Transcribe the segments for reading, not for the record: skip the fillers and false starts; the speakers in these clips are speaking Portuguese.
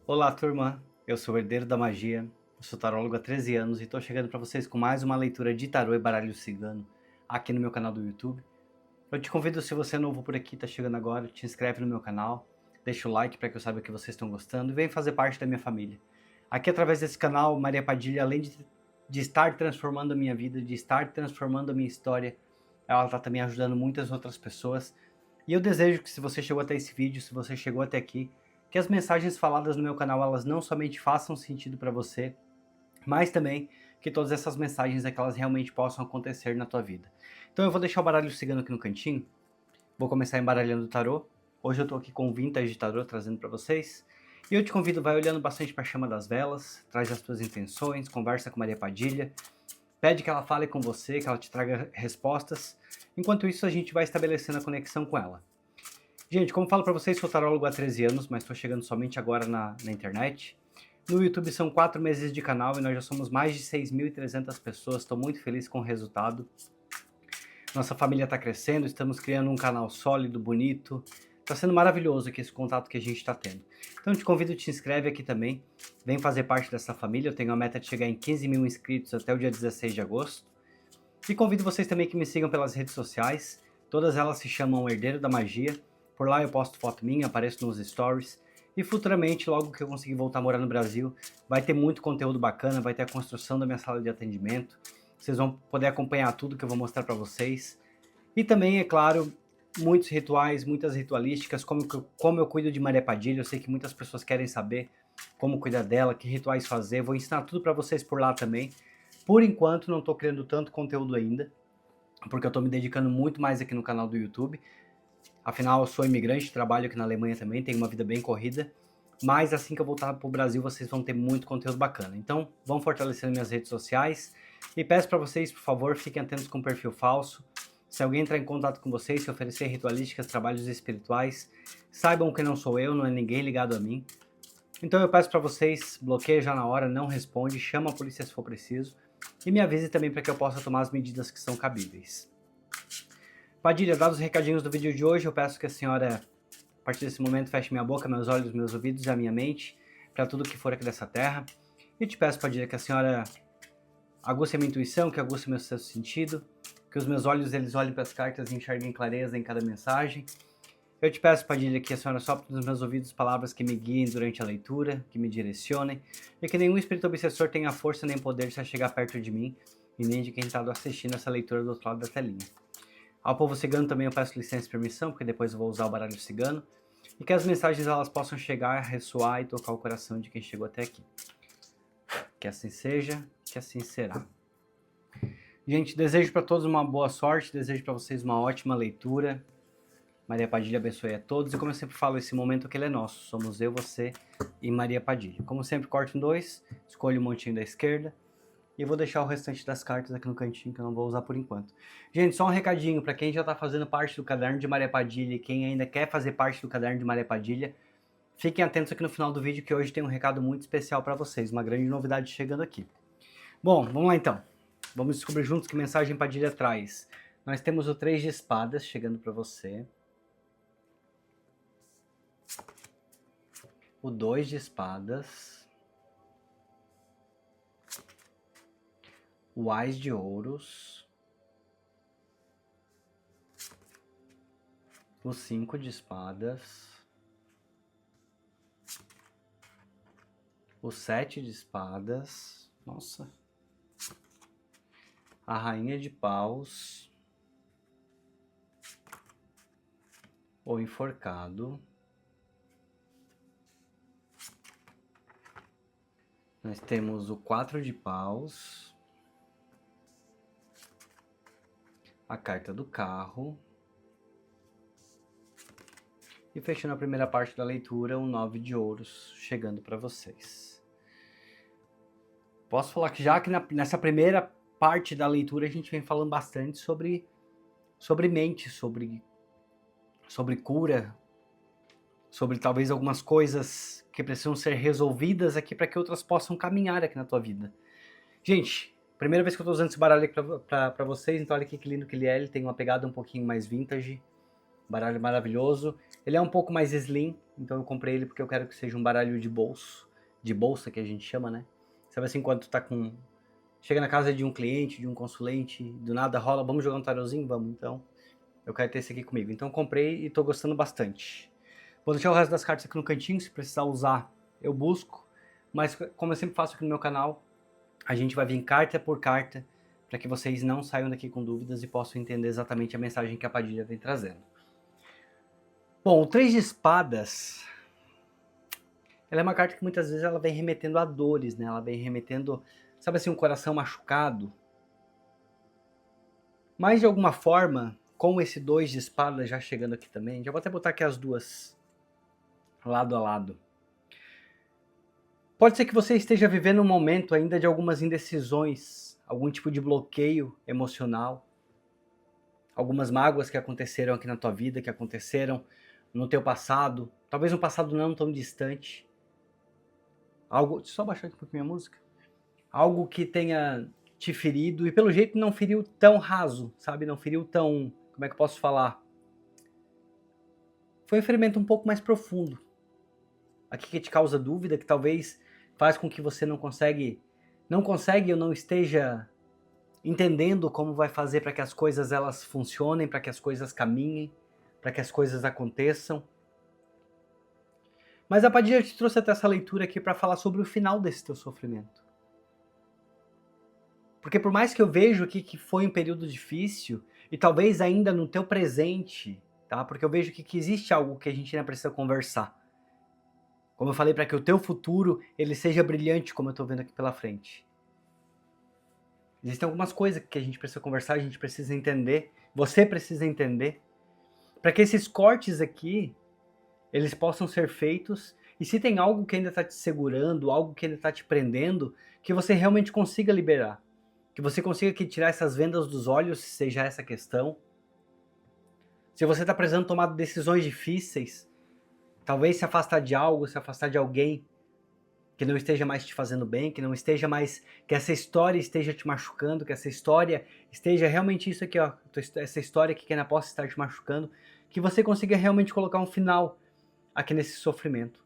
Olá, turma. Eu sou o Herdeiro da Magia, eu sou tarólogo há 13 anos e estou chegando para vocês com mais uma leitura de tarô e baralho cigano aqui no meu canal do YouTube. Eu te convido, se você é novo por aqui, está chegando agora, te inscreve no meu canal, deixa o like para que eu saiba que vocês estão gostando e vem fazer parte da minha família. Aqui, através desse canal, Maria Padilha, além de estar transformando a minha vida, de estar transformando a minha história, ela está também ajudando muitas outras pessoas. E eu desejo que, se você chegou até esse vídeo, se você chegou até aqui, que as mensagens faladas no meu canal, elas não somente façam sentido para você, mas também que todas essas mensagens é que elas realmente possam acontecer na tua vida. Então eu vou deixar o baralho cigano aqui no cantinho, vou começar embaralhando o tarô. Hoje eu tô aqui com o Vintage Tarô trazendo para vocês. E eu te convido, vai olhando bastante para a chama das velas, traz as tuas intenções, conversa com Maria Padilha, pede que ela fale com você, que ela te traga respostas. Enquanto isso, a gente vai estabelecendo a conexão com ela. Gente, como falo para vocês, sou tarólogo há 13 anos, mas estou chegando somente agora na internet. No YouTube são 4 meses de canal e nós já somos mais de 6.300 pessoas, estou muito feliz com o resultado. Nossa família está crescendo, estamos criando um canal sólido, bonito. Está sendo maravilhoso aqui esse contato que a gente está tendo. Então te convido, te inscreve aqui também, vem fazer parte dessa família. Eu tenho a meta de chegar em 15 mil inscritos até o dia 16 de agosto. E convido vocês também que me sigam pelas redes sociais, todas elas se chamam Herdeiro da Magia. Por lá eu posto foto minha, apareço nos stories. E futuramente, logo que eu conseguir voltar a morar no Brasil, vai ter muito conteúdo bacana, vai ter a construção da minha sala de atendimento. Vocês vão poder acompanhar tudo que eu vou mostrar para vocês. E também, é claro, muitos rituais, muitas ritualísticas, como eu cuido de Maria Padilha. Eu sei que muitas pessoas querem saber como cuidar dela, que rituais fazer. Vou ensinar tudo para vocês por lá também. Por enquanto, não estou criando tanto conteúdo ainda, porque eu estou me dedicando muito mais aqui no canal do YouTube. Afinal, eu sou imigrante, trabalho aqui na Alemanha também, tenho uma vida bem corrida. Mas assim que eu voltar para o Brasil, vocês vão ter muito conteúdo bacana. Então, vão fortalecendo minhas redes sociais. E peço para vocês, por favor, fiquem atentos com o perfil falso. Se alguém entrar em contato com vocês, se oferecer ritualísticas, trabalhos espirituais, saibam que não sou eu, não é ninguém ligado a mim. Então eu peço para vocês, bloqueia já na hora, não responde, chama a polícia se for preciso. E me avise também para que eu possa tomar as medidas que são cabíveis. Padilha, dados os recadinhos do vídeo de hoje, eu peço que a senhora, a partir desse momento, feche minha boca, meus olhos, meus ouvidos e a minha mente para tudo que for aqui dessa terra. E te peço, Padilha, que a senhora aguce a minha intuição, que aguce o meu sexto sentido, que os meus olhos eles olhem para as cartas e enxerguem clareza em cada mensagem. Eu te peço, Padilha, que a senhora sopre nos meus ouvidos palavras que me guiem durante a leitura, que me direcionem, e que nenhum espírito obsessor tenha força nem poder de se chegar perto de mim, e nem de quem está assistindo essa leitura do outro lado da telinha. Ao povo cigano também eu peço licença e permissão, porque depois eu vou usar o baralho cigano, e que as mensagens elas possam chegar, ressoar e tocar o coração de quem chegou até aqui. Que assim seja, que assim será. Gente, desejo para todos uma boa sorte, desejo para vocês uma ótima leitura. Maria Padilha abençoe a todos, e como eu sempre falo, esse momento que ele é nosso, somos eu, você e Maria Padilha. Como sempre, corto em dois, escolho o montinho da esquerda, e vou deixar o restante das cartas aqui no cantinho, que eu não vou usar por enquanto. Gente, só um recadinho para quem já está fazendo parte do Caderno de Maria Padilha e quem ainda quer fazer parte do Caderno de Maria Padilha, fiquem atentos aqui no final do vídeo, que hoje tem um recado muito especial para vocês, uma grande novidade chegando aqui. Bom, vamos lá então. Vamos descobrir juntos que mensagem Padilha traz. Nós temos o 3 de espadas chegando para você. O 2 de espadas. O Ás de ouros. O 5 de espadas. O 7 de espadas. Nossa. A rainha de paus. O enforcado. Nós temos o 4 de paus. A carta do carro. E fechando a primeira parte da leitura, o 9 de ouros chegando para vocês. Posso falar que já que nessa primeira parte da leitura a gente vem falando bastante sobre mente, sobre cura, sobre talvez algumas coisas que precisam ser resolvidas aqui para que outras possam caminhar aqui na tua vida. Gente, primeira vez que eu estou usando esse baralho aqui para vocês, então olha aqui que lindo que ele é. Ele tem uma pegada um pouquinho mais vintage, Baralho maravilhoso. Ele é um pouco mais slim, então eu comprei ele porque eu quero que seja um baralho de bolso. De bolsa, que a gente chama, né? Sabe assim, quando tu tá com... Chega na casa de um cliente, de um consulente, do nada rola, vamos jogar um tarôzinho? Vamos, então. Eu quero ter esse aqui comigo. Então eu comprei e tô gostando bastante. Vou deixar o resto das cartas aqui no cantinho, se precisar usar, eu busco. Mas como eu sempre faço aqui no meu canal, a gente vai vir carta por carta, para que vocês não saiam daqui com dúvidas e possam entender exatamente a mensagem que a Padilha vem trazendo. Bom, o 3 de espadas, ela é uma carta que muitas vezes ela vem remetendo a dores, né? Ela vem remetendo, sabe assim, um coração machucado. Mas de alguma forma, com esse 2 de espadas já chegando aqui também, já vou até botar aqui as duas lado a lado. Pode ser que você esteja vivendo um momento ainda de algumas indecisões, algum tipo de bloqueio emocional, algumas mágoas que aconteceram aqui na tua vida, que aconteceram no teu passado, talvez um passado não tão distante. Algo, deixa eu só baixar aqui um pouquinho a música. Algo que tenha te ferido e pelo jeito não feriu tão raso, sabe? Não feriu tão, como é que eu posso falar? Foi um ferimento um pouco mais profundo. Aqui que te causa dúvida, que talvez faz com que você não consegue ou não esteja entendendo como vai fazer para que as coisas elas funcionem, para que as coisas caminhem, para que as coisas aconteçam. Mas a Padilha te trouxe até essa leitura aqui para falar sobre o final desse teu sofrimento. Porque por mais que eu vejo aqui que foi um período difícil, e talvez ainda no teu presente, tá? Porque eu vejo aqui que existe algo que a gente ainda precisa conversar. Como eu falei, para que o teu futuro ele seja brilhante, como eu estou vendo aqui pela frente. Existem algumas coisas que a gente precisa conversar, a gente precisa entender, você precisa entender, para que esses cortes aqui, eles possam ser feitos, e se tem algo que ainda está te segurando, algo que ainda está te prendendo, que você realmente consiga liberar. Que você consiga tirar essas vendas dos olhos, se seja essa a questão. Se você está precisando tomar decisões difíceis, talvez se afastar de algo, se afastar de alguém que não esteja mais te fazendo bem, que não esteja mais, que essa história esteja te machucando, que essa história esteja realmente isso aqui, ó, essa história que ainda possa estar te machucando, que você consiga realmente colocar um final aqui nesse sofrimento.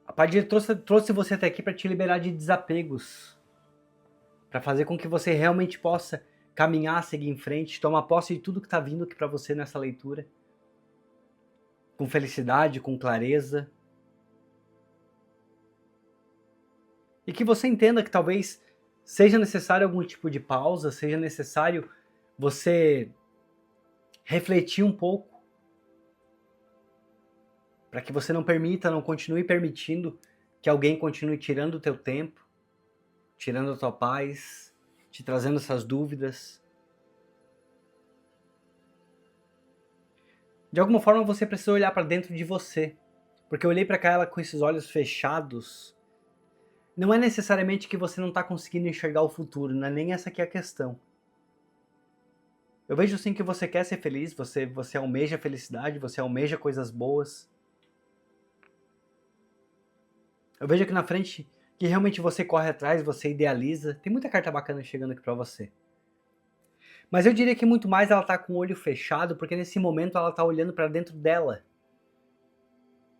A Padilha trouxe você até aqui para te liberar de desapegos, para fazer com que você realmente possa caminhar, seguir em frente, tomar posse de tudo que está vindo aqui para você nessa leitura, com felicidade, com clareza. E que você entenda que talvez seja necessário algum tipo de pausa, seja necessário você refletir um pouco, para que você não continue permitindo que alguém continue tirando o teu tempo, tirando a tua paz, te trazendo essas dúvidas. De alguma forma você precisa olhar para dentro de você, porque eu olhei para ela com esses olhos fechados. Não é necessariamente que você não está conseguindo enxergar o futuro, não é nem essa aqui a questão. Eu vejo sim que você quer ser feliz, você almeja felicidade, você almeja coisas boas. Eu vejo aqui na frente que realmente você corre atrás, você idealiza. Tem muita carta bacana chegando aqui pra você. Mas eu diria que muito mais ela tá com o olho fechado, porque nesse momento ela tá olhando pra dentro dela.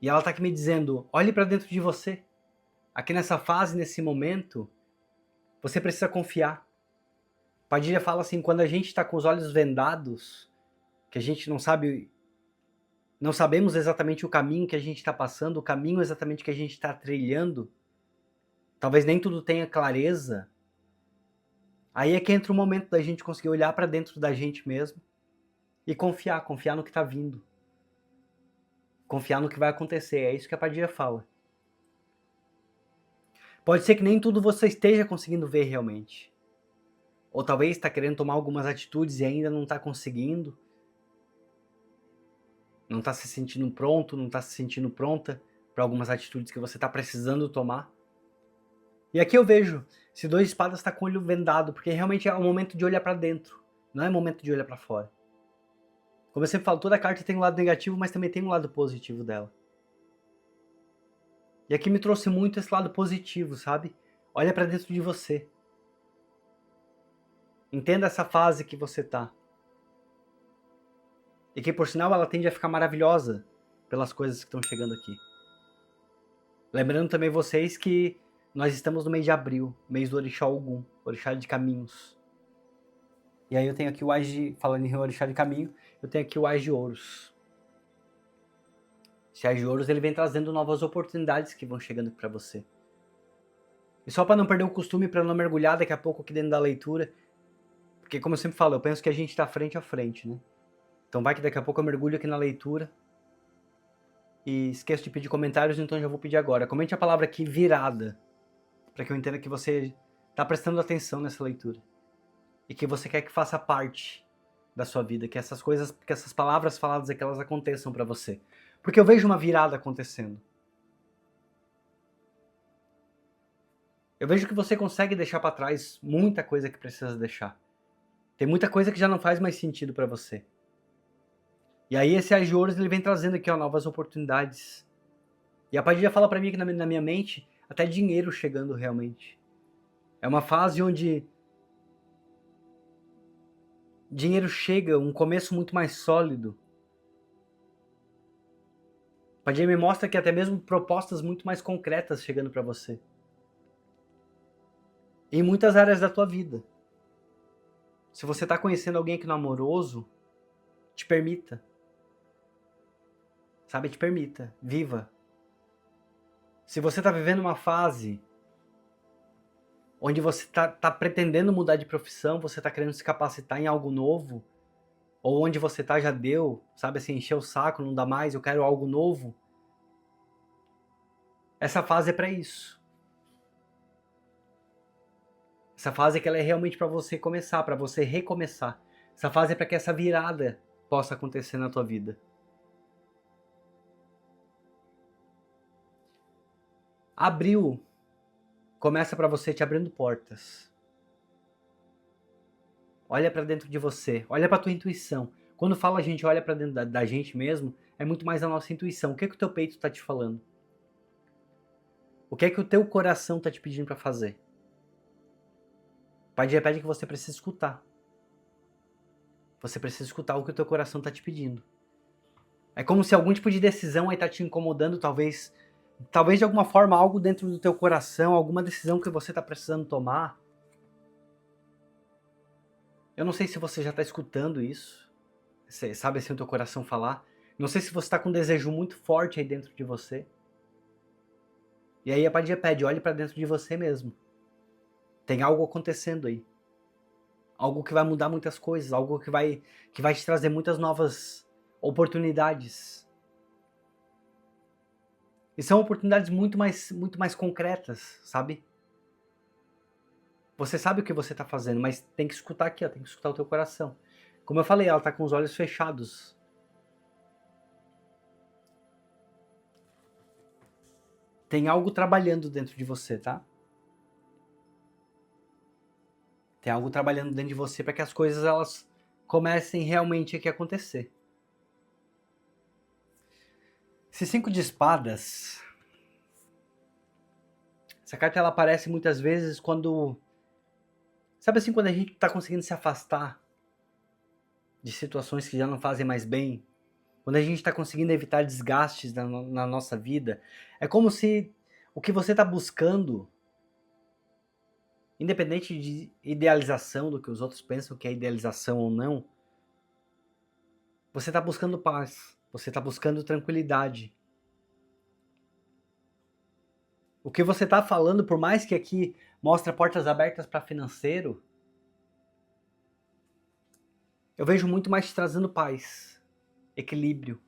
E ela tá aqui me dizendo, olhe pra dentro de você. Aqui nessa fase, nesse momento, você precisa confiar. Padilha fala assim, quando a gente tá com os olhos vendados, que a gente não sabemos exatamente o caminho que a gente está passando, o caminho exatamente que a gente está trilhando, talvez nem tudo tenha clareza, aí é que entra o momento da gente conseguir olhar para dentro da gente mesmo e confiar no que está vindo. Confiar no que vai acontecer, é isso que a Padilha fala. Pode ser que nem tudo você esteja conseguindo ver realmente. Ou talvez está querendo tomar algumas atitudes e ainda não está conseguindo. Não está se sentindo pronto, não está se sentindo pronta para algumas atitudes que você está precisando tomar. E aqui eu vejo, esse 2 de espadas está com o olho vendado, porque realmente é o momento de olhar para dentro, não é momento de olhar para fora. Como eu sempre falo, toda carta tem um lado negativo, mas também tem um lado positivo dela. E aqui me trouxe muito esse lado positivo, sabe? Olha para dentro de você. Entenda essa fase que você tá. E que, por sinal, ela tende a ficar maravilhosa pelas coisas que estão chegando aqui. Lembrando também vocês que nós estamos no mês de abril, mês do Orixá Ogum, Orixá de Caminhos. E aí eu tenho aqui o Ás de... Falando em Orixá de Caminho, eu tenho aqui o Ás de Ouros. Esse Ás de Ouros, ele vem trazendo novas oportunidades que vão chegando para você. E só para não perder o costume, para não mergulhar daqui a pouco aqui dentro da leitura, porque como eu sempre falo, eu penso que a gente está frente a frente, né? Então vai que daqui a pouco eu mergulho aqui na leitura. E esqueço de pedir comentários, então já vou pedir agora. Comente a palavra aqui, virada, para que eu entenda que você está prestando atenção nessa leitura. E que você quer que faça parte da sua vida, que essas coisas, que essas palavras faladas aqui, elas aconteçam para você. Porque eu vejo uma virada acontecendo. Eu vejo que você consegue deixar para trás muita coisa que precisa deixar. Tem muita coisa que já não faz mais sentido para você. E aí esse Ás de Ouros, ele vem trazendo aqui, ó, novas oportunidades. E a Padilha fala para mim aqui na minha mente, até dinheiro chegando realmente. É uma fase onde dinheiro chega, um começo muito mais sólido. A Padilha me mostra que até mesmo propostas muito mais concretas chegando para você. Em muitas áreas da tua vida. Se você está conhecendo alguém aqui no amoroso, te permita. Sabe, te permita. Viva. Se você está vivendo uma fase onde você está pretendendo mudar de profissão, você está querendo se capacitar em algo novo, ou onde você está já deu, sabe assim, encher o saco, não dá mais, eu quero algo novo. Essa fase é para isso. Essa fase é que ela é realmente para você começar, para você recomeçar. Essa fase é para que essa virada possa acontecer na tua vida. Abril começa para você te abrindo portas. Olha para dentro de você, olha para tua intuição. Quando fala a gente olha para dentro da gente mesmo, é muito mais a nossa intuição. O que é que o teu peito está te falando? O que é que o teu coração está te pedindo para fazer? O Pai de pede que você precisa escutar. Você precisa escutar o que o teu coração está te pedindo. É como se algum tipo de decisão aí está te incomodando, talvez de alguma forma algo dentro do teu coração, alguma decisão que você está precisando tomar. Eu não sei se você já está escutando isso, você sabe assim o teu coração falar. Não sei se você está com um desejo muito forte aí dentro de você. E aí a Padilha pede, olhe para dentro de você mesmo. Tem algo acontecendo aí. Algo que vai mudar muitas coisas, algo que vai te trazer muitas novas oportunidades. E são oportunidades muito mais concretas, sabe? Você sabe o que você está fazendo, mas tem que escutar aqui, ó, tem que escutar o teu coração. Como eu falei, ela está com os olhos fechados. Tem algo trabalhando dentro de você, tá? Tem algo trabalhando dentro de você para que as coisas elas comecem realmente aqui a acontecer. Esse 5 de espadas, essa carta ela aparece muitas vezes quando, sabe assim, quando a gente está conseguindo se afastar de situações que já não fazem mais bem, quando a gente está conseguindo evitar desgastes na nossa vida, é como se o que você está buscando, independente de idealização, do que os outros pensam que é idealização ou não, você está buscando paz, você está buscando tranquilidade. O que você está falando, por mais que aqui mostre portas abertas para financeiro, eu vejo muito mais te trazendo paz, equilíbrio.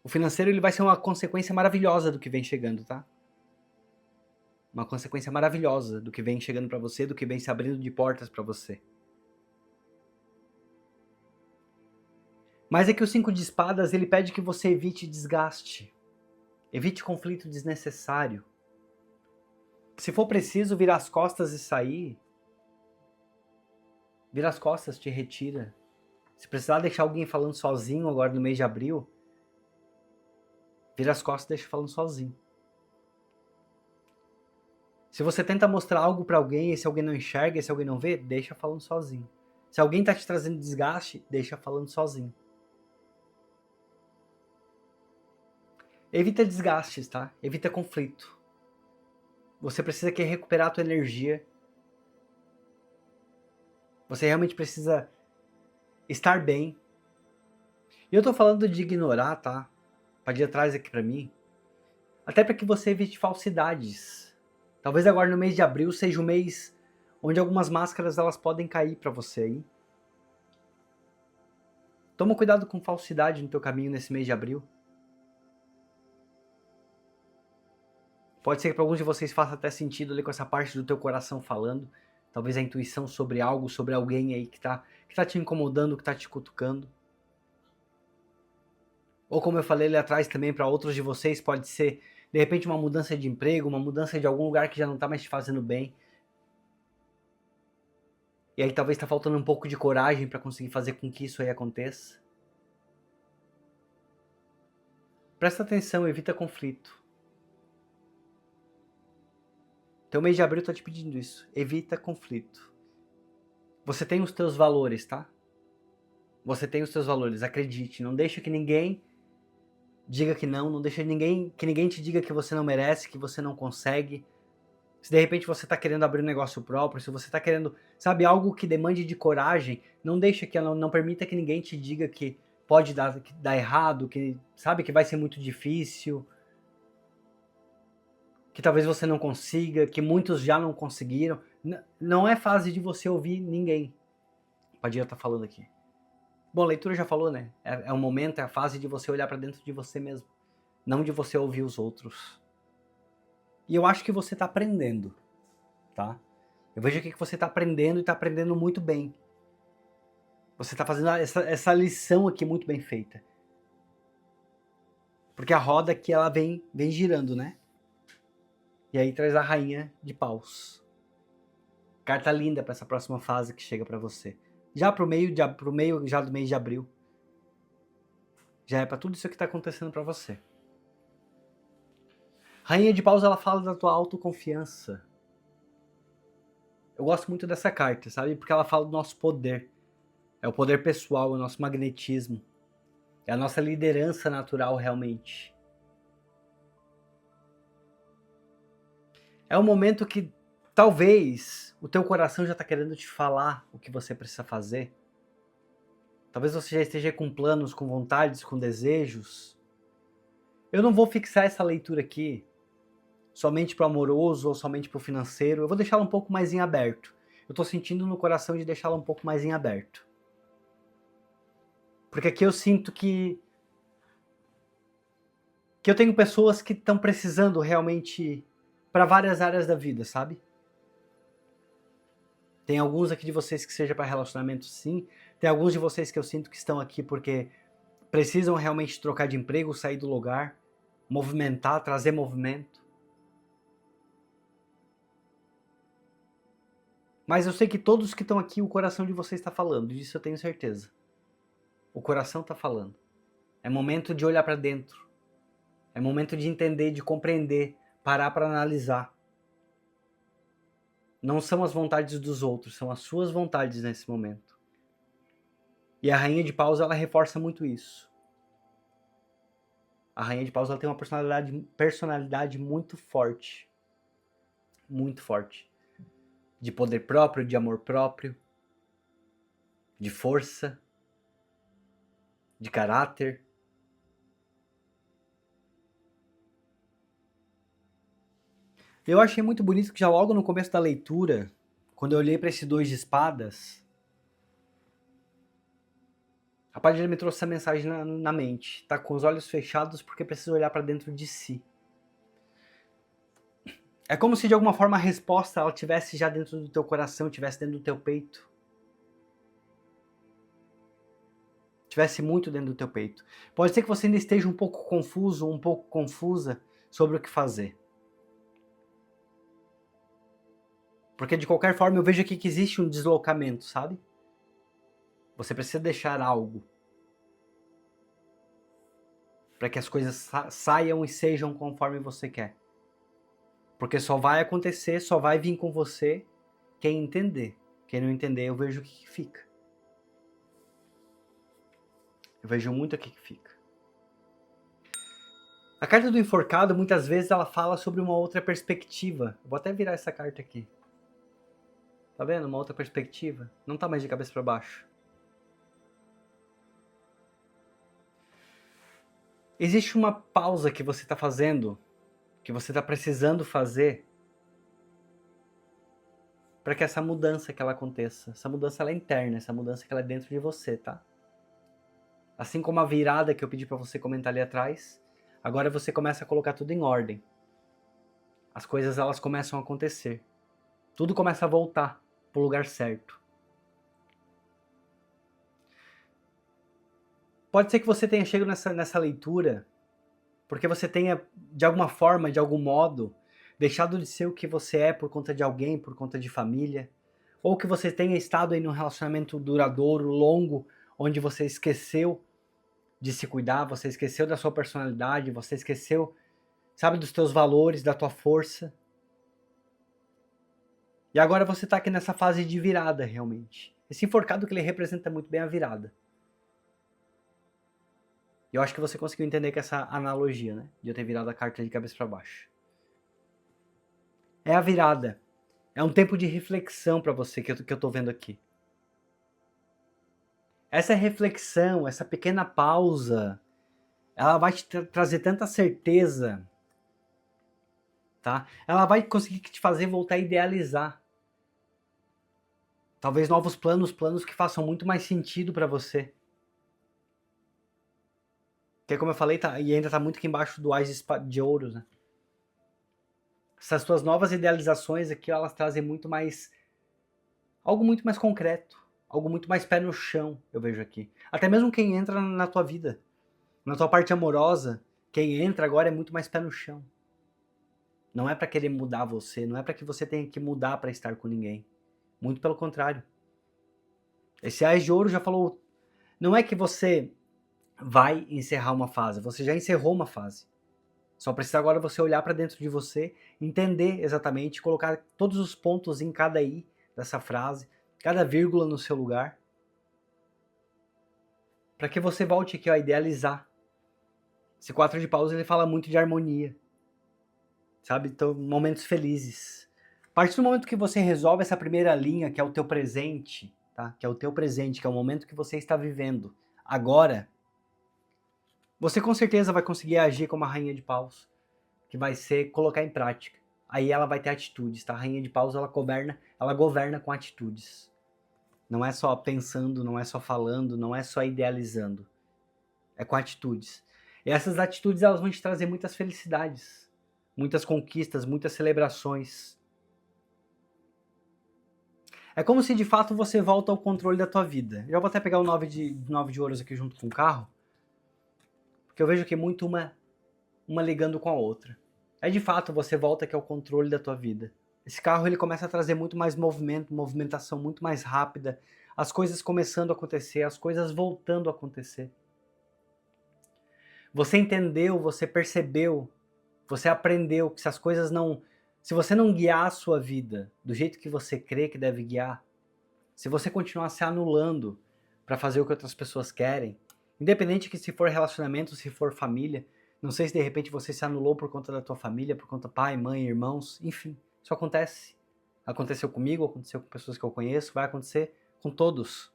O financeiro ele vai ser uma consequência maravilhosa do que vem chegando, tá? Uma consequência maravilhosa do que vem chegando para você, do que vem se abrindo de portas para você. Mas é que o 5 de espadas, ele pede que você evite desgaste. Evite conflito desnecessário. Se for preciso virar as costas e sair, vira as costas, te retira. Se precisar deixar alguém falando sozinho agora no mês de abril, vira as costas e deixa falando sozinho. Se você tenta mostrar algo para alguém, e se alguém não enxerga, e se alguém não vê, deixa falando sozinho. Se alguém está te trazendo desgaste, deixa falando sozinho. Evita desgastes, tá? Evita conflito. Você precisa recuperar a tua energia. Você realmente precisa estar bem. E eu tô falando de ignorar, tá? Pode ir atrás aqui pra mim. Até para que você evite falsidades. Talvez agora no mês de abril seja o mês onde algumas máscaras elas podem cair para você aí. Toma cuidado com falsidade no teu caminho nesse mês de abril. Pode ser que para alguns de vocês faça até sentido ali com essa parte do teu coração falando. Talvez a intuição sobre algo, sobre alguém aí que tá te incomodando, que tá te cutucando. Ou como eu falei ali atrás também, para outros de vocês pode ser, de repente, uma mudança de emprego, uma mudança de algum lugar que já não tá mais te fazendo bem. E aí talvez tá faltando um pouco de coragem para conseguir fazer com que isso aí aconteça. Presta atenção, evita conflito. Teu mês de abril tá te pedindo isso. Evita conflito. Você tem os teus valores, tá? Você tem os teus valores, acredite. Não deixa que ninguém diga que não deixa que ninguém te diga que você não merece, que você não consegue. Se de repente você tá querendo abrir um negócio próprio, se você tá querendo, sabe, algo que demande de coragem, não deixa que não permita que ninguém te diga que pode dar errado, que sabe que vai ser muito difícil, que talvez você não consiga, que muitos já não conseguiram. Não é fase de você ouvir ninguém. Padilha tá falando aqui. Bom, a leitura já falou, né? É um momento, é a fase de você olhar para dentro de você mesmo, não de você ouvir os outros. E eu acho que você tá aprendendo, tá? Eu vejo aqui que você tá aprendendo e tá aprendendo muito bem. Você tá fazendo essa lição aqui muito bem feita. Porque a roda aqui, ela vem girando, né? E aí traz a rainha de paus. Carta linda para essa próxima fase que chega para você. Já pro meio já do mês de abril. Já é para tudo isso que tá acontecendo para você. Rainha de paus, ela fala da tua autoconfiança. Eu gosto muito dessa carta, sabe? Porque ela fala do nosso poder. É o poder pessoal, é o nosso magnetismo. É a nossa liderança natural, realmente. É um momento que talvez o teu coração já está querendo te falar o que você precisa fazer. Talvez você já esteja com planos, com vontades, com desejos. Eu não vou fixar essa leitura aqui somente para o amoroso ou somente para o financeiro. Eu vou deixá-la um pouco mais em aberto. Eu estou sentindo no coração de deixá-la um pouco mais em aberto. Porque aqui eu sinto que eu tenho pessoas que estão precisando realmente para várias áreas da vida, sabe? Tem alguns aqui de vocês que seja para relacionamento, sim. Tem alguns de vocês que eu sinto que estão aqui porque precisam realmente trocar de emprego, sair do lugar, movimentar, trazer movimento. Mas eu sei que todos que estão aqui, o coração de vocês está falando, disso eu tenho certeza. O coração está falando. É momento de olhar para dentro. É momento de entender, de compreender, parar para analisar. Não são as vontades dos outros, são as suas vontades nesse momento. E a Rainha de Paus, ela reforça muito isso. A Rainha de Paus, ela tem uma personalidade muito forte. Muito forte. De poder próprio, de amor próprio, de força, de caráter. Eu achei muito bonito que já logo no começo da leitura, quando eu olhei para esse 2 de espadas, a Padilha me trouxe essa mensagem na mente. Tá com os olhos fechados porque precisa olhar para dentro de si. É como se de alguma forma a resposta ela tivesse já dentro do teu coração, tivesse dentro do teu peito. Tivesse muito dentro do teu peito. Pode ser que você ainda esteja um pouco confuso, um pouco confusa sobre o que fazer. Porque de qualquer forma eu vejo aqui que existe um deslocamento, sabe? Você precisa deixar algo para que as coisas saiam e sejam conforme você quer. Porque só vai acontecer, só vai vir com você quem entender. Quem não entender, eu vejo o que fica. Eu vejo muito aqui que fica. A carta do enforcado, muitas vezes, ela fala sobre uma outra perspectiva. Eu vou até virar essa carta aqui. Tá vendo? Uma outra perspectiva. Não tá mais de cabeça para baixo. Existe uma pausa que você tá fazendo, que você tá precisando fazer, para que essa mudança que ela aconteça. Essa mudança ela é interna, essa mudança que ela é dentro de você, tá? Assim como a virada que eu pedi para você comentar ali atrás, agora você começa a colocar tudo em ordem. As coisas elas começam a acontecer. Tudo começa a voltar pro lugar certo. Pode ser que você tenha chegado nessa leitura porque você tenha, de alguma forma, de algum modo, deixado de ser o que você é por conta de alguém, por conta de família, ou que você tenha estado aí num relacionamento duradouro, longo, onde você esqueceu de se cuidar, você esqueceu da sua personalidade, você esqueceu, sabe, dos teus valores, da tua força. E agora você tá aqui nessa fase de virada, realmente. Esse enforcado que ele representa muito bem a virada. E eu acho que você conseguiu entender com essa analogia, né? De eu ter virado a carta de cabeça para baixo. É a virada. É um tempo de reflexão para você que eu tô vendo aqui. Essa reflexão, essa pequena pausa, ela vai te trazer tanta certeza, tá? Ela vai conseguir te fazer voltar a idealizar. Talvez novos planos, planos que façam muito mais sentido para você. Que como eu falei, tá, e ainda tá muito aqui embaixo do Ás de Ouros, né? Essas tuas novas idealizações aqui, elas trazem muito mais... algo muito mais concreto. Algo muito mais pé no chão, eu vejo aqui. Até mesmo quem entra na tua vida, na tua parte amorosa, quem entra agora é muito mais pé no chão. Não é pra querer mudar você, não é pra que você tenha que mudar pra estar com ninguém. Muito pelo contrário. Esse Ás de Ouro já falou, não é que você vai encerrar uma fase, você já encerrou uma fase. Só precisa agora você olhar para dentro de você, entender exatamente, colocar todos os pontos em cada i dessa frase, cada vírgula no seu lugar, para que você volte aqui ó, a idealizar. Esse 4 de paus ele fala muito de harmonia, sabe? Então, momentos felizes. A partir do momento que você resolve essa primeira linha, que é o teu presente, tá? Que é o teu presente, que é o momento que você está vivendo agora, você com certeza vai conseguir agir como a rainha de paus, que vai ser colocar em prática. Aí ela vai ter atitudes, tá? A rainha de paus ela governa com atitudes. Não é só pensando, não é só falando, não é só idealizando. É com atitudes. E essas atitudes elas vão te trazer muitas felicidades, muitas conquistas, muitas celebrações. É como se de fato você volta ao controle da tua vida. Eu vou até pegar o 9 de ouros aqui junto com o carro, porque eu vejo que é muito uma ligando com a outra. É de fato você volta aqui ao controle da tua vida. Esse carro ele começa a trazer muito mais movimento, movimentação muito mais rápida, as coisas começando a acontecer, as coisas voltando a acontecer. Você entendeu, você percebeu, você aprendeu que se as coisas não... Se você não guiar a sua vida do jeito que você crê que deve guiar, se você continuar se anulando para fazer o que outras pessoas querem, independente que se for relacionamento, se for família, não sei se de repente você se anulou por conta da tua família, por conta pai, mãe, irmãos, enfim, isso acontece. Aconteceu comigo, aconteceu com pessoas que eu conheço, vai acontecer com todos.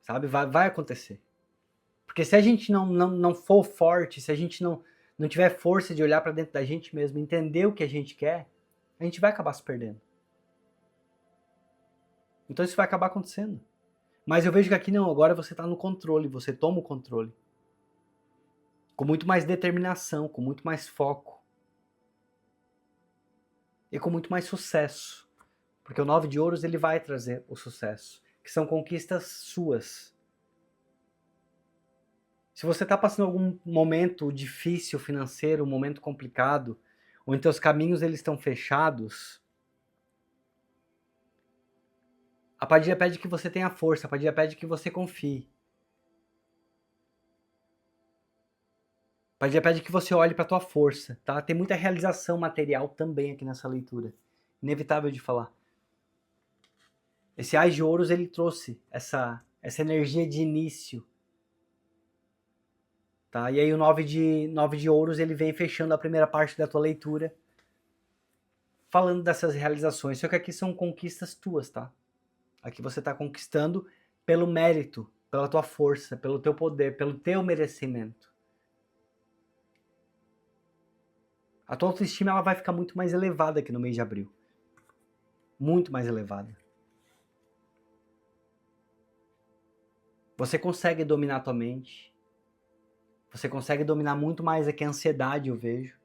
Sabe? Vai acontecer. Porque se a gente não for forte, se a gente não tiver força de olhar para dentro da gente mesmo, entender o que a gente quer, a gente vai acabar se perdendo. Então isso vai acabar acontecendo. Mas eu vejo que aqui não, agora você está no controle, você toma o controle. Com muito mais determinação, com muito mais foco. E com muito mais sucesso. Porque o 9 de ouros ele vai trazer o sucesso. Que são conquistas suas. Se você está passando algum momento difícil financeiro, um momento complicado, ou então os caminhos eles estão fechados, a Padilha pede que você tenha força, a Padilha pede que você confie. A Padilha pede que você olhe para a tua força, tá? Tem muita realização material também aqui nessa leitura. Inevitável de falar. Esse Ás de Ouros, ele trouxe essa essa energia de início. Tá? E aí o 9 de ouros, ele vem fechando a primeira parte da tua leitura, falando dessas realizações. Só que aqui são conquistas tuas, tá? Aqui você está conquistando pelo mérito, pela tua força, pelo teu poder, pelo teu merecimento. A tua autoestima ela vai ficar muito mais elevada aqui no mês de abril. Muito mais elevada. Você consegue dominar a tua mente. Você consegue dominar muito mais aqui a ansiedade, eu vejo.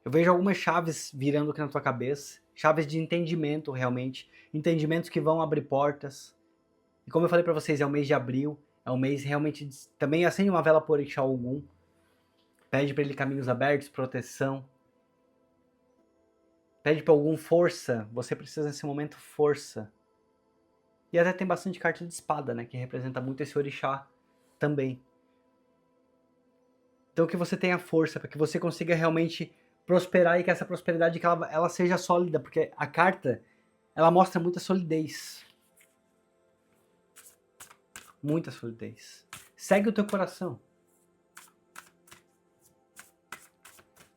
Eu vejo algumas chaves virando aqui na tua cabeça. Chaves de entendimento, realmente. Entendimentos que vão abrir portas. E como eu falei pra vocês, é o mês de abril. É um mês realmente... Também acende uma vela por Orixá Ogum. Pede pra ele caminhos abertos, proteção. Pede pra algum força. Você precisa nesse momento força. E até tem bastante carta de espada, né? Que representa muito esse orixá também. Então que você tenha força, para que você consiga realmente prosperar e que essa prosperidade que ela seja sólida. Porque a carta, ela mostra muita solidez. Muita solidez. Segue o teu coração.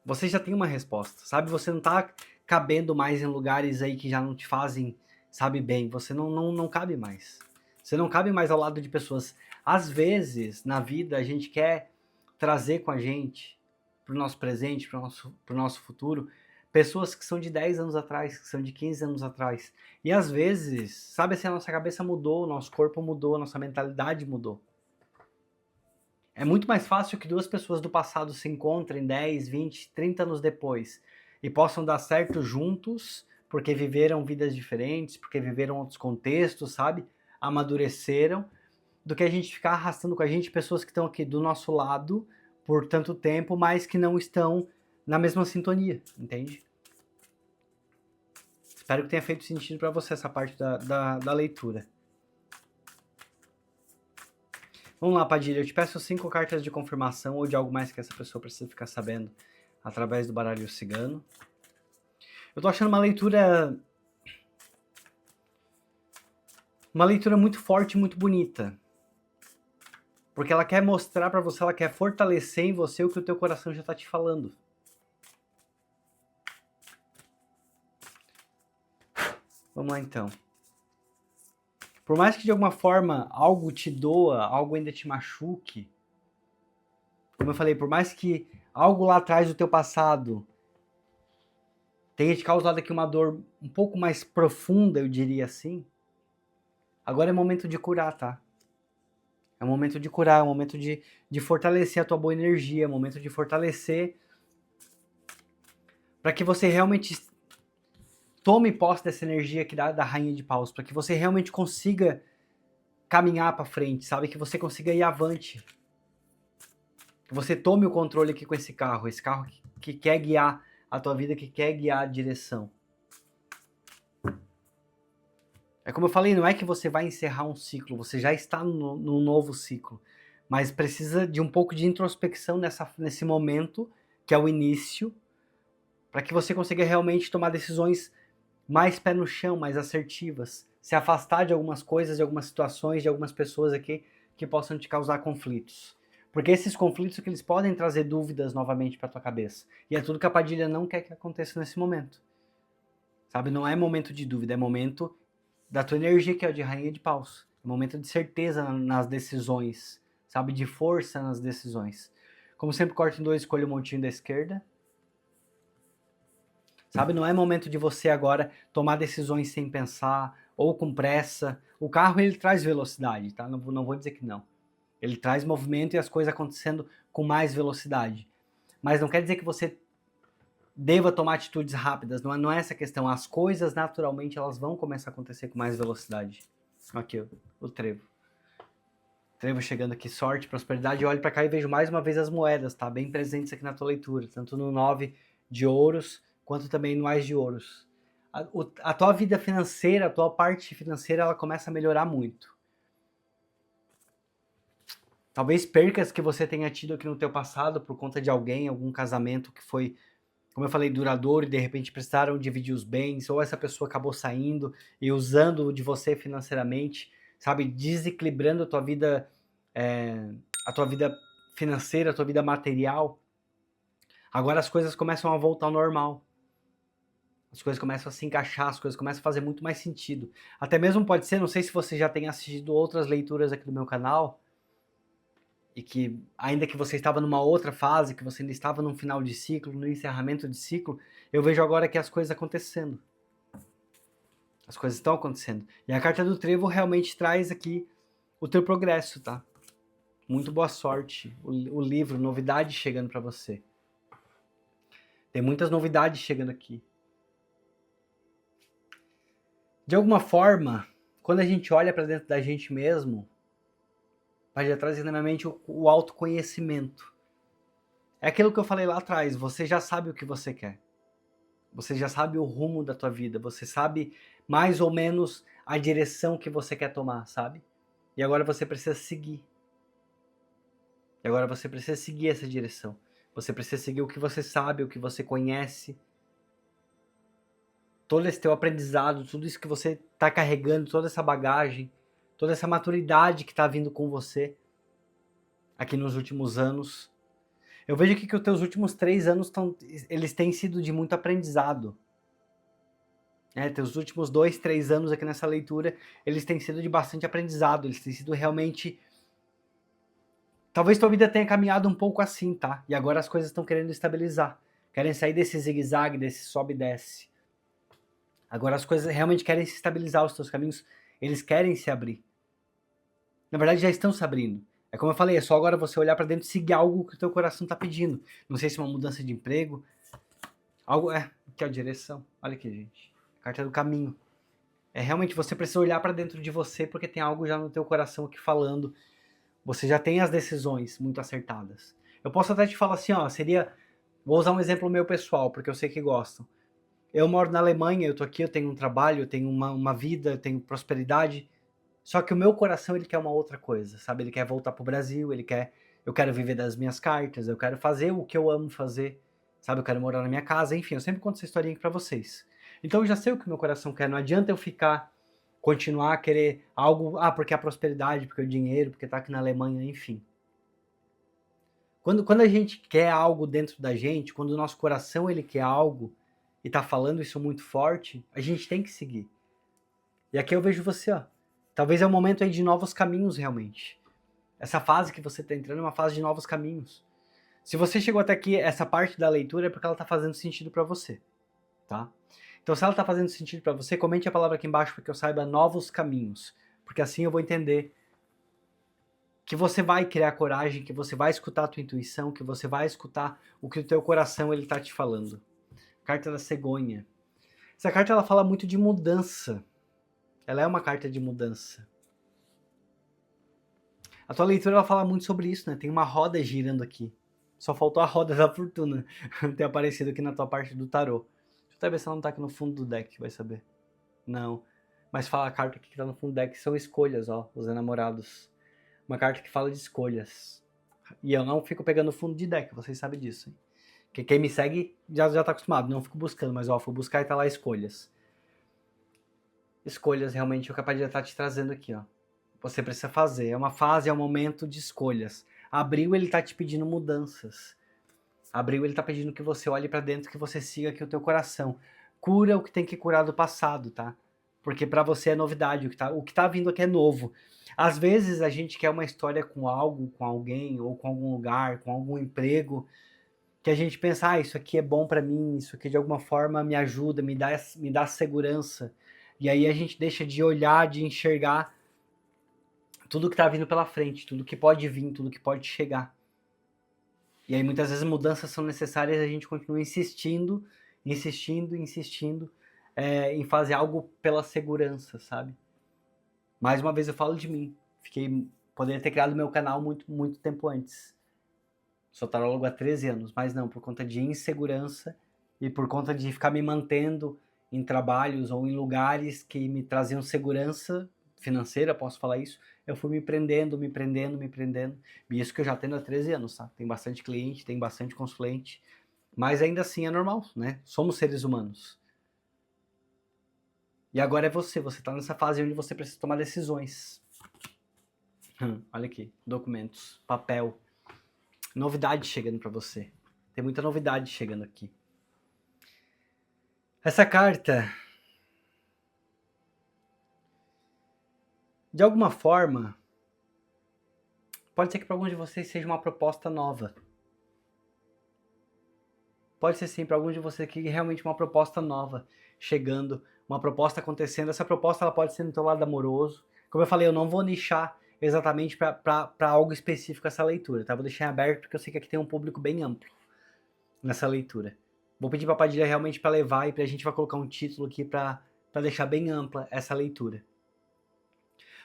Você já tem uma resposta, sabe? Você não tá cabendo mais em lugares aí que já não te fazem, sabe, bem. Você não cabe mais. Você não cabe mais ao lado de pessoas. Às vezes, na vida, a gente quer trazer com a gente, pro nosso presente, pro nosso futuro, pessoas que são de 10 anos atrás, que são de 15 anos atrás. E às vezes, sabe assim, a nossa cabeça mudou, o nosso corpo mudou, a nossa mentalidade mudou. É muito mais fácil que duas pessoas do passado se encontrem 10, 20, 30 anos depois e possam dar certo juntos, porque viveram vidas diferentes, porque viveram outros contextos, sabe? Amadureceram, do que a gente ficar arrastando com a gente pessoas que estão aqui do nosso lado por tanto tempo, mas que não estão na mesma sintonia, entende? Espero que tenha feito sentido para você essa parte da leitura. Vamos lá, Padilha, eu te peço 5 cartas de confirmação ou de algo mais que essa pessoa precisa ficar sabendo através do baralho cigano. Eu tô achando uma leitura muito forte, muito bonita. Porque ela quer mostrar pra você, ela quer fortalecer em você o que o teu coração já tá te falando. Vamos lá então. Por mais que de alguma forma algo te doa, algo ainda te machuque, como eu falei, por mais que algo lá atrás do teu passado tenha te causado aqui uma dor um pouco mais profunda, eu diria assim, agora é momento de curar, tá? É o momento de curar, é o momento de fortalecer a tua boa energia, é o momento de fortalecer para que você realmente tome posse dessa energia aqui da Rainha de Paus, para que você realmente consiga caminhar para frente, sabe? Que você consiga ir avante. Que você tome o controle aqui com esse carro que quer guiar a tua vida, que quer guiar a direção. É como eu falei, não é que você vai encerrar um ciclo, você já está num novo ciclo, mas precisa de um pouco de introspecção nesse momento, que é o início, para que você consiga realmente tomar decisões mais pé no chão, mais assertivas, se afastar de algumas coisas, de algumas situações, de algumas pessoas aqui que possam te causar conflitos. Porque esses conflitos que eles podem trazer dúvidas novamente para tua cabeça. E é tudo que a Padilha não quer que aconteça nesse momento. Sabe, não é momento de dúvida, é momento da tua energia, que é o de Rainha de Paus. É momento de certeza nas decisões, sabe, de força nas decisões. Como sempre, corta em 2, escolha o montinho da esquerda. Sabe, não é momento de você agora tomar decisões sem pensar ou com pressa. O carro, ele traz velocidade, tá? Não vou dizer que não. Ele traz movimento e as coisas acontecendo com mais velocidade. Mas não quer dizer que você deva tomar atitudes rápidas, não é essa a questão. As coisas, naturalmente, elas vão começar a acontecer com mais velocidade. Aqui, o trevo. Trevo chegando aqui, sorte, prosperidade. Eu olho pra cá e vejo mais uma vez as moedas, tá? Bem presentes aqui na tua leitura. Tanto no 9 de ouros, quanto também no Ás de ouros. A tua vida financeira, a tua parte financeira, ela começa a melhorar muito. Talvez percas que você tenha tido aqui no teu passado por conta de alguém, algum casamento que foi como eu falei, duradouro e de repente precisaram dividir os bens, ou essa pessoa acabou saindo e usando de você financeiramente, sabe, desequilibrando a tua vida financeira, a tua vida material. Agora as coisas começam a voltar ao normal. As coisas começam a se encaixar, as coisas começam a fazer muito mais sentido. Até mesmo pode ser, não sei se você já tem assistido outras leituras aqui do meu canal, e que, ainda que você estava numa outra fase, que você ainda estava num final de ciclo, no encerramento de ciclo, eu vejo agora que as coisas acontecendo. As coisas estão acontecendo. E a carta do trevo realmente traz aqui o teu progresso, tá? Muito boa sorte. O livro, novidade chegando para você. Tem muitas novidades chegando aqui. De alguma forma, quando a gente olha para dentro da gente mesmo, vai trazer na minha mente o autoconhecimento. É aquilo que eu falei lá atrás, você já sabe o que você quer. Você já sabe o rumo da tua vida, você sabe mais ou menos a direção que você quer tomar, sabe? E agora você precisa seguir. E agora você precisa seguir essa direção. Você precisa seguir o que você sabe, o que você conhece. Todo esse teu aprendizado, tudo isso que você está carregando, toda essa bagagem, toda essa maturidade que está vindo com você aqui nos últimos anos. Eu vejo aqui que os teus últimos 3 anos eles têm sido de muito aprendizado. Teus últimos 2, 3 anos aqui nessa leitura, eles têm sido de bastante aprendizado, eles têm sido realmente... Talvez tua vida tenha caminhado um pouco assim, tá? E agora as coisas estão querendo estabilizar. Querem sair desse zigue-zague, desse sobe e desce. Agora as coisas realmente querem se estabilizar, os teus caminhos, eles querem se abrir. Na verdade já estão se abrindo. É como eu falei, é só agora você olhar para dentro e seguir algo que o teu coração está pedindo. Não sei se é uma mudança de emprego, algo que é a direção. Olha aqui, gente. Carta do caminho. É realmente você precisa olhar para dentro de você porque tem algo já no teu coração aqui falando. Você já tem as decisões muito acertadas. Eu posso até te falar assim, ó, vou usar um exemplo meu pessoal, porque eu sei que gostam. Eu moro na Alemanha, eu tô aqui, eu tenho um trabalho, eu tenho uma vida, eu tenho prosperidade. Só que o meu coração, ele quer uma outra coisa, sabe? Ele quer voltar pro Brasil, eu quero viver das minhas cartas, eu quero fazer o que eu amo fazer, sabe? Eu quero morar na minha casa, enfim, eu sempre conto essa historinha aqui pra vocês. Então eu já sei o que o meu coração quer, não adianta eu continuar a querer algo, porque a prosperidade, porque o dinheiro, porque tá aqui na Alemanha, enfim. Quando a gente quer algo dentro da gente, quando o nosso coração ele quer algo e tá falando isso muito forte, a gente tem que seguir. E aqui eu vejo você, ó. Talvez é um momento aí de novos caminhos realmente. Essa fase que você tá entrando é uma fase de novos caminhos. Se você chegou até aqui, essa parte da leitura é porque ela tá fazendo sentido para você, tá? Então se ela tá fazendo sentido para você, comente a palavra aqui embaixo para que eu saiba novos caminhos. Porque assim eu vou entender que você vai criar coragem, que você vai escutar a tua intuição, que você vai escutar o que o teu coração ele tá te falando. Carta da cegonha. Essa carta ela fala muito de mudança. Ela é uma carta de mudança. A tua leitura ela fala muito sobre isso, né? Tem uma roda girando aqui. Só faltou a roda da fortuna ter aparecido aqui na tua parte do tarô. Deixa eu até ver se ela não tá aqui no fundo do deck, vai saber. Não. Mas fala a carta aqui que tá no fundo do deck, são escolhas, ó, os enamorados. Uma carta que fala de escolhas. E eu não fico pegando o fundo de deck, vocês sabem disso. Hein? Que quem me segue já tá acostumado, não fico buscando, mas ó, fui buscar e tá lá escolhas. Escolhas realmente é o que a Padilha tá te trazendo aqui, ó. Você precisa fazer, é uma fase, é um momento de escolhas. Abril ele tá te pedindo mudanças. Abril ele tá pedindo que você olhe pra dentro, que você siga aqui o teu coração. Cura o que tem que curar do passado, tá? Porque pra você é novidade, o que tá vindo aqui é novo. Às vezes a gente quer uma história com algo, com alguém, ou com algum lugar, com algum emprego, que a gente pensa, isso aqui é bom pra mim, isso aqui de alguma forma me ajuda, me dá segurança. E aí a gente deixa de olhar, de enxergar tudo que tá vindo pela frente, tudo que pode vir, tudo que pode chegar. E aí muitas vezes mudanças são necessárias e a gente continua insistindo em fazer algo pela segurança, sabe? Mais uma vez eu falo de mim. Poderia ter criado meu canal muito tempo antes. Sou tarólogo há 13 anos, mas não, por conta de insegurança e por conta de ficar me mantendo em trabalhos ou em lugares que me traziam segurança financeira, posso falar isso, eu fui me prendendo. E isso que eu já tenho há 13 anos, tá? Tem bastante cliente, tem bastante consulente. Mas ainda assim é normal, né? Somos seres humanos. E agora é você tá nessa fase onde você precisa tomar decisões. Olha aqui, documentos, papel, novidade chegando para você. Tem muita novidade chegando aqui. Essa carta, de alguma forma, pode ser que para alguns de vocês seja uma proposta nova. Pode ser sim, para alguns de vocês aqui, realmente uma proposta nova chegando, uma proposta acontecendo. Essa proposta ela pode ser no teu lado amoroso. Como eu falei, eu não vou nichar exatamente para algo específico essa leitura, tá? Vou deixar em aberto porque eu sei que aqui tem um público bem amplo nessa leitura. Vou pedir para a Padilha realmente para levar e a gente vai colocar um título aqui para deixar bem ampla essa leitura.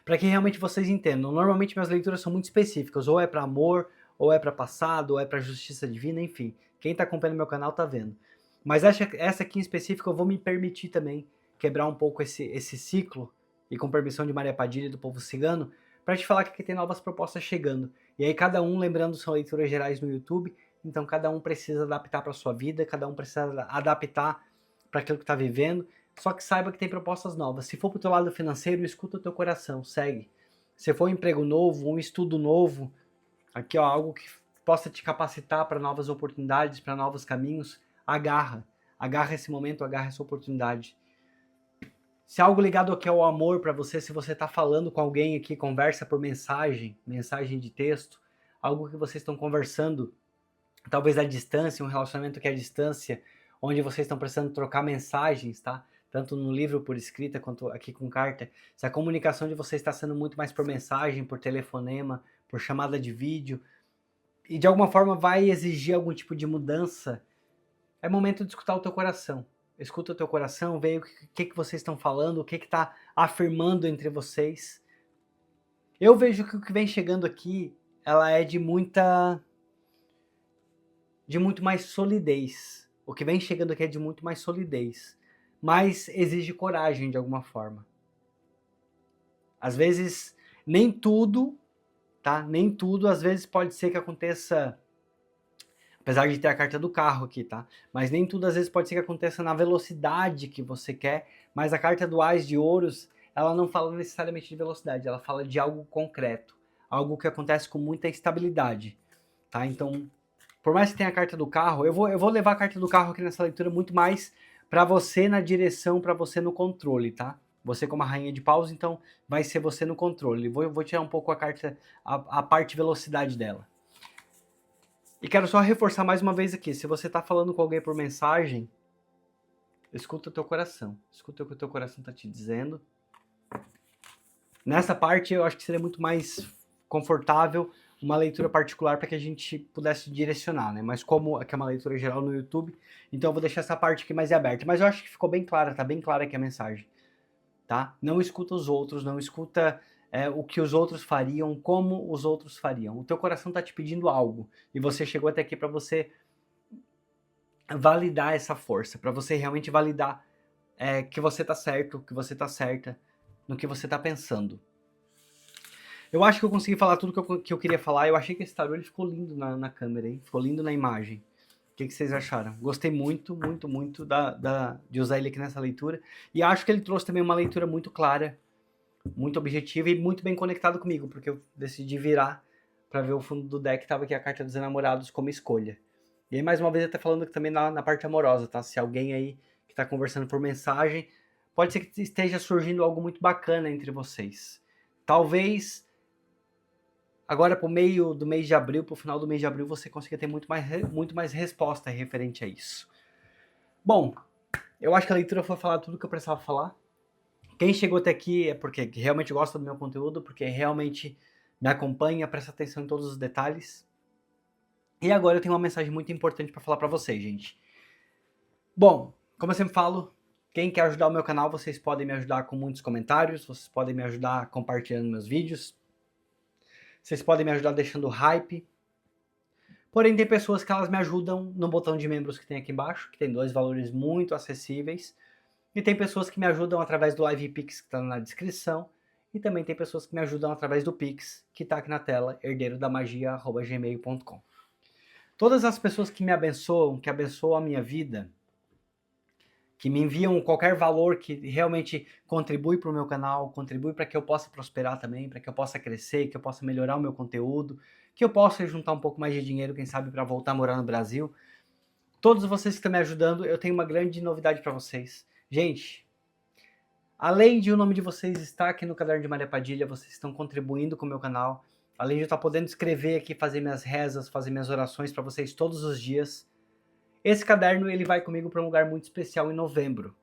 Para que realmente vocês entendam. Normalmente minhas leituras são muito específicas, ou é para amor, ou é para passado, ou é para justiça divina, enfim. Quem está acompanhando meu canal está vendo. Mas essa aqui em específico eu vou me permitir também quebrar um pouco esse ciclo, e com permissão de Maria Padilha e do povo cigano, para te falar que aqui tem novas propostas chegando. E aí cada um, lembrando, são leituras gerais no YouTube, então cada um precisa adaptar para a sua vida, cada um precisa adaptar para aquilo que está vivendo, só que saiba que tem propostas novas. Se for para o teu lado financeiro, escuta o teu coração, segue. Se for um emprego novo, um estudo novo, aqui ó, algo que possa te capacitar para novas oportunidades, para novos caminhos, agarra. Agarra esse momento, agarra essa oportunidade. Se algo ligado aqui ao amor para você, se você está falando com alguém aqui, conversa por mensagem de texto, algo que vocês estão conversando, talvez à distância, um relacionamento que é à distância, onde vocês estão precisando trocar mensagens, tá? Tanto no livro por escrita, quanto aqui com carta. Se a comunicação de vocês está sendo muito mais por mensagem, por telefonema, por chamada de vídeo, e de alguma forma vai exigir algum tipo de mudança, é momento de escutar o teu coração. Escuta o teu coração, vê o que vocês estão falando, o que está afirmando entre vocês. Eu vejo que o que vem chegando aqui, ela é de muito mais solidez. O que vem chegando aqui é de muito mais solidez, mas exige coragem de alguma forma. Às vezes, nem tudo, tá? Nem tudo, às vezes pode ser que aconteça, apesar de ter a carta do carro aqui, tá? Mas nem tudo às vezes pode ser que aconteça na velocidade que você quer, mas a carta do Ás de Ouros, ela não fala necessariamente de velocidade, ela fala de algo concreto, algo que acontece com muita estabilidade, tá? Então, por mais que tenha a carta do carro, eu vou levar a carta do carro aqui nessa leitura muito mais para você na direção, para você no controle, tá? Você como a rainha de paus, então vai ser você no controle. Vou tirar um pouco a carta, a parte velocidade dela. E quero só reforçar mais uma vez aqui, se você tá falando com alguém por mensagem, escuta o teu coração. Escuta o que o teu coração tá te dizendo. Nessa parte eu acho que seria muito mais confortável uma leitura particular para que a gente pudesse direcionar, né? Mas como aqui é uma leitura geral no YouTube, então eu vou deixar essa parte aqui mais aberta. Mas eu acho que ficou bem clara, tá bem clara aqui a mensagem, tá? Não escuta os outros, não escuta o que os outros fariam, como os outros fariam. O teu coração tá te pedindo algo e você chegou até aqui para você validar essa força, para você realmente validar que você tá certo, que você tá certa no que você tá pensando. Eu acho que eu consegui falar tudo que eu queria falar. Eu achei que esse tarô ele ficou lindo na câmera, hein? Ficou lindo na imagem. O que vocês acharam? Gostei muito, muito, muito de usar ele aqui nessa leitura. E acho que ele trouxe também uma leitura muito clara, muito objetiva e muito bem conectado comigo, porque eu decidi virar para ver o fundo do deck, tava aqui a carta dos enamorados como escolha. E aí, mais uma vez, até falando que também na parte amorosa, tá? Se alguém aí que tá conversando por mensagem, pode ser que esteja surgindo algo muito bacana entre vocês. Talvez agora pro meio do mês de abril, pro final do mês de abril, você consiga ter muito mais resposta referente a isso. Bom, eu acho que a leitura foi falar tudo que eu precisava falar. Quem chegou até aqui é porque realmente gosta do meu conteúdo, porque realmente me acompanha, presta atenção em todos os detalhes. E agora eu tenho uma mensagem muito importante para falar para vocês, gente. Bom, como eu sempre falo, quem quer ajudar o meu canal, vocês podem me ajudar com muitos comentários, vocês podem me ajudar compartilhando meus vídeos, vocês podem me ajudar deixando hype. Porém, tem pessoas que elas me ajudam no botão de membros que tem aqui embaixo, que tem 2 valores muito acessíveis. E tem pessoas que me ajudam através do Live Pix, que está na descrição. E também tem pessoas que me ajudam através do Pix, que está aqui na tela, herdeirodamagia@gmail.com. Todas as pessoas que me abençoam, que abençoam a minha vida, que me enviam qualquer valor que realmente contribui para o meu canal, contribui para que eu possa prosperar também, para que eu possa crescer, que eu possa melhorar o meu conteúdo, que eu possa juntar um pouco mais de dinheiro, quem sabe, para voltar a morar no Brasil. Todos vocês que estão me ajudando, eu tenho uma grande novidade para vocês. Gente, além de o nome de vocês estar aqui no Caderno de Maria Padilha, vocês estão contribuindo com o meu canal. Além de eu estar podendo escrever aqui, fazer minhas rezas, fazer minhas orações para vocês todos os dias. Esse caderno ele vai comigo para um lugar muito especial em novembro,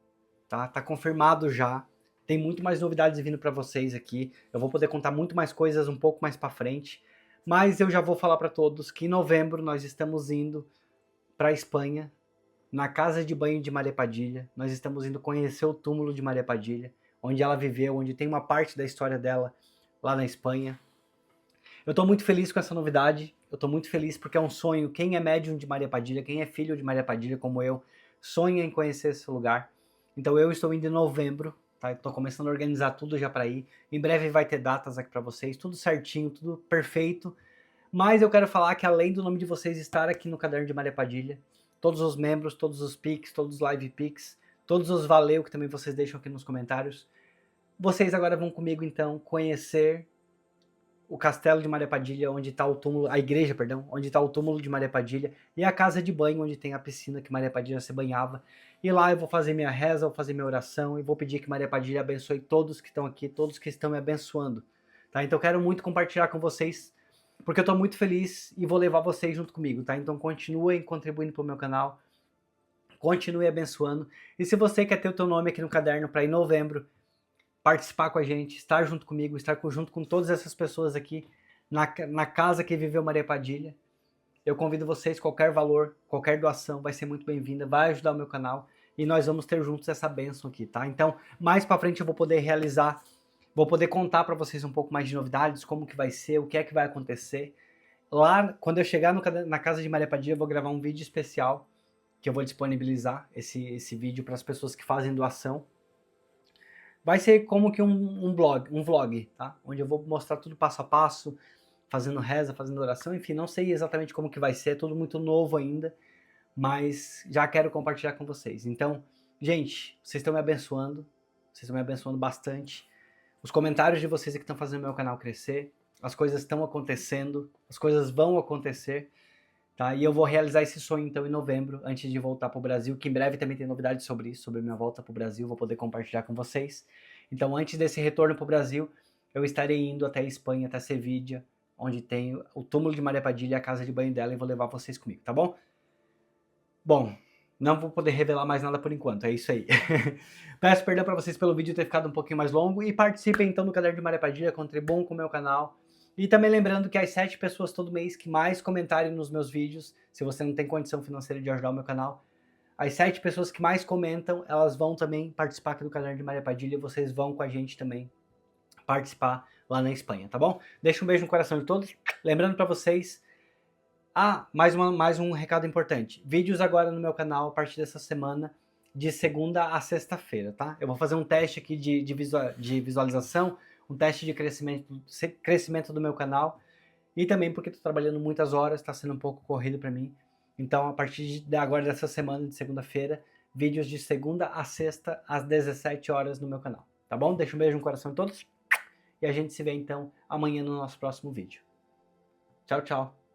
tá? Tá confirmado já. Tem muito mais novidades vindo para vocês aqui. Eu vou poder contar muito mais coisas um pouco mais para frente. Mas eu já vou falar para todos que em novembro nós estamos indo para a Espanha, na casa de banho de Maria Padilha. Nós estamos indo conhecer o túmulo de Maria Padilha, onde ela viveu, onde tem uma parte da história dela lá na Espanha. Eu estou muito feliz com essa novidade, eu estou muito feliz porque é um sonho. Quem é médium de Maria Padilha, quem é filho de Maria Padilha como eu, sonha em conhecer esse lugar. Então eu estou indo em novembro, tá? Estou começando a organizar tudo já para ir. Em breve vai ter datas aqui para vocês, tudo certinho, tudo perfeito. Mas eu quero falar que além do nome de vocês estar aqui no Caderno de Maria Padilha, todos os membros, todos os Pix, todos os Live Pix, todos os valeu que também vocês deixam aqui nos comentários, vocês agora vão comigo então conhecer o castelo de Maria Padilha, onde está o túmulo, a igreja, perdão, onde está o túmulo de Maria Padilha, e a casa de banho, onde tem a piscina que Maria Padilha se banhava. E lá eu vou fazer minha reza, vou fazer minha oração, e vou pedir que Maria Padilha abençoe todos que estão aqui, todos que estão me abençoando. Tá? Então eu quero muito compartilhar com vocês, porque eu estou muito feliz e vou levar vocês junto comigo, tá? Então continuem contribuindo para o meu canal, continue abençoando. E se você quer ter o teu nome aqui no caderno para em novembro, participar com a gente, estar junto comigo, estar junto com todas essas pessoas aqui na casa que viveu Maria Padilha. Eu convido vocês, qualquer valor, qualquer doação vai ser muito bem-vinda, vai ajudar o meu canal e nós vamos ter juntos essa bênção aqui, tá? Então, mais pra frente eu vou poder realizar, vou poder contar pra vocês um pouco mais de novidades, como que vai ser, o que é que vai acontecer. Lá, quando eu chegar na casa de Maria Padilha, eu vou gravar um vídeo especial que eu vou disponibilizar esse vídeo para as pessoas que fazem doação. Vai ser como que um vlog, tá? Onde eu vou mostrar tudo passo a passo, fazendo reza, fazendo oração, enfim, não sei exatamente como que vai ser, é tudo muito novo ainda, mas já quero compartilhar com vocês. Então, gente, vocês estão me abençoando bastante. Os comentários de vocês é que estão fazendo meu canal crescer, as coisas estão acontecendo, as coisas vão acontecer, tá? E eu vou realizar esse sonho então em novembro, antes de voltar para o Brasil, que em breve também tem novidades sobre isso, sobre a minha volta para o Brasil, vou poder compartilhar com vocês. Então, antes desse retorno para o Brasil, eu estarei indo até a Espanha, até Sevilha, onde tem o túmulo de Maria Padilha e a casa de banho dela, e vou levar vocês comigo, tá bom? Bom, não vou poder revelar mais nada por enquanto, é isso aí. Peço perdão para vocês pelo vídeo ter ficado um pouquinho mais longo, e participem então do Caderno de Maria Padilha, contribuam com o meu canal. E também lembrando que as 7 pessoas todo mês que mais comentarem nos meus vídeos, se você não tem condição financeira de ajudar o meu canal, as 7 pessoas que mais comentam, elas vão também participar aqui do Caderno de Maria Padilha, e vocês vão com a gente também participar lá na Espanha, tá bom? Deixa um beijo no coração de todos. Lembrando para vocês, mais um recado importante. Vídeos agora no meu canal a partir dessa semana, de segunda a sexta-feira, tá? Eu vou fazer um teste aqui de visualização, um teste de crescimento do meu canal, e também porque estou trabalhando muitas horas, está sendo um pouco corrido para mim. Então, a partir de agora dessa semana, de segunda-feira, vídeos de segunda a sexta, às 17 horas no meu canal, tá bom? Deixa um beijo no coração de todos, e a gente se vê então amanhã no nosso próximo vídeo. Tchau, tchau!